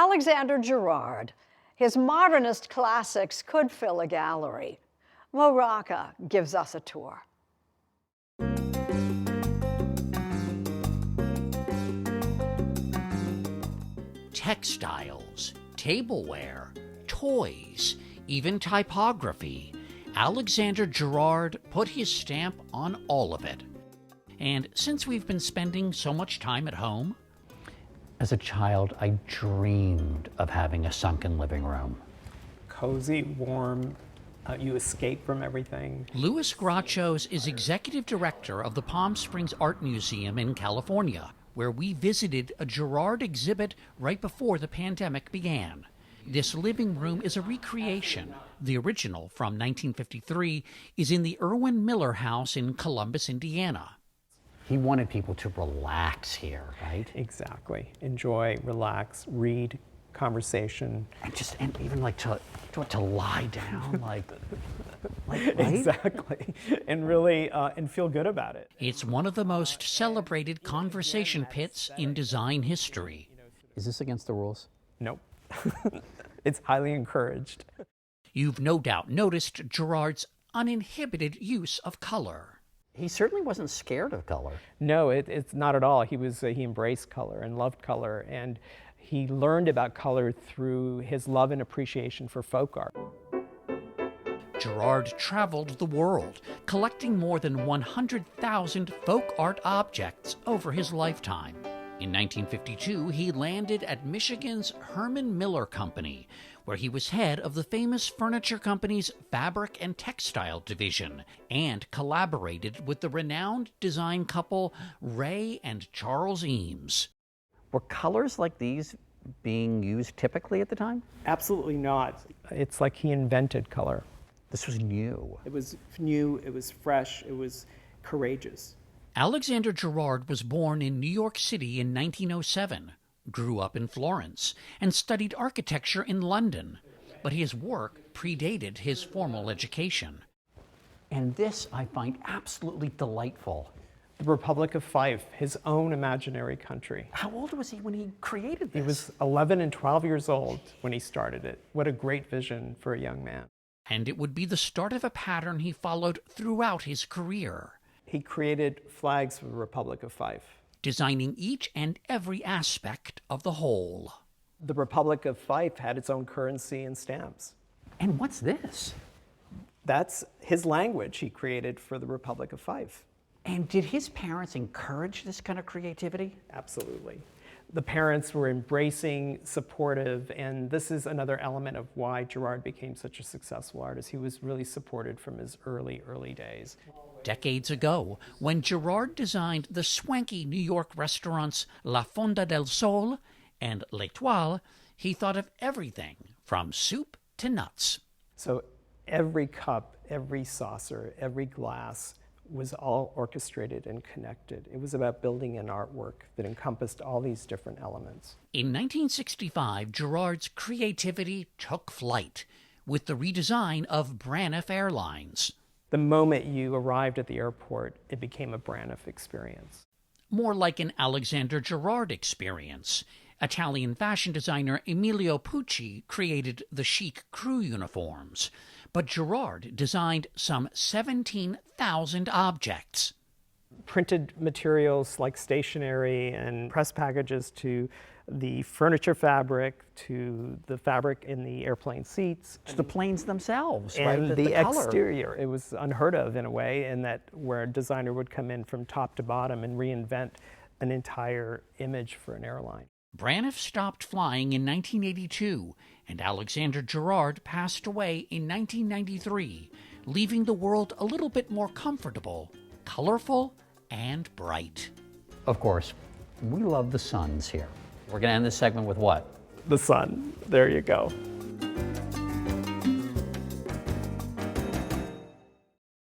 Alexander Girard. His modernist classics could fill a gallery. Mo Rocca gives us a tour. Textiles, tableware, toys, even typography. Alexander Girard put his stamp on all of it. And since we've been spending so much time at home, as a child, I dreamed of having a sunken living room. Cozy, warm, you escape from everything. Louis Grachos is executive director of the Palm Springs Art Museum in California, where we visited a Girard exhibit right before the pandemic began. This living room is a recreation. The original, from 1953, is in the Irwin Miller House in Columbus, Indiana. He wanted people to relax here, right? Exactly. Enjoy, relax, read, conversation. And even like to lie down, like right? Exactly. And really, and feel good about it. It's one of the most celebrated conversation pits in design history. Is this against the rules? Nope. It's highly encouraged. You've no doubt noticed Girard's uninhibited use of color. He certainly wasn't scared of color. No, it's not at all. He embraced color and loved color, and he learned about color through his love and appreciation for folk art. Girard traveled the world, collecting more than 100,000 folk art objects over his lifetime. In 1952, he landed at Michigan's Herman Miller Company, where he was head of the famous furniture company's fabric and textile division, and collaborated with the renowned design couple Ray and Charles Eames. Were colors like these being used typically at the time? Absolutely not. It's like he invented color. This was new. It was new, it was fresh, it was courageous. Alexander Girard was born in New York City in 1907, grew up in Florence, and studied architecture in London, but his work predated his formal education. And this I find absolutely delightful. The Republic of Fife, his own imaginary country. How old was he when he created this? He was 11 and 12 years old when he started it. What a great vision for a young man. And it would be the start of a pattern he followed throughout his career. He created flags for the Republic of Fife, designing each and every aspect of the whole. The Republic of Fife had its own currency and stamps. And what's this? That's his language he created for the Republic of Fife. And did his parents encourage this kind of creativity? Absolutely. The parents were embracing, supportive, and this is another element of why Girard became such a successful artist. He was really supported from his early days. Decades ago, when Girard designed the swanky New York restaurants La Fonda del Sol and L'Étoile, he thought of everything from soup to nuts. So every cup, every saucer, every glass was all orchestrated and connected. It was about building an artwork that encompassed all these different elements. In 1965, Girard's creativity took flight with the redesign of Braniff Airlines. The moment you arrived at the airport, it became a Braniff experience. More like an Alexander Girard experience. Italian fashion designer Emilio Pucci created the chic crew uniforms, but Girard designed some 17,000 objects. Printed materials like stationery and press packages to the furniture fabric, to the fabric in the airplane seats. To the planes themselves, and right? the color. Exterior. It was unheard of in a way, in that where a designer would come in from top to bottom and reinvent an entire image for an airline. Braniff stopped flying in 1982, and Alexander Girard passed away in 1993, leaving the world a little bit more comfortable, colorful, and bright. Of course, we love the suns here. We're going to end this segment with what? The sun. There you go.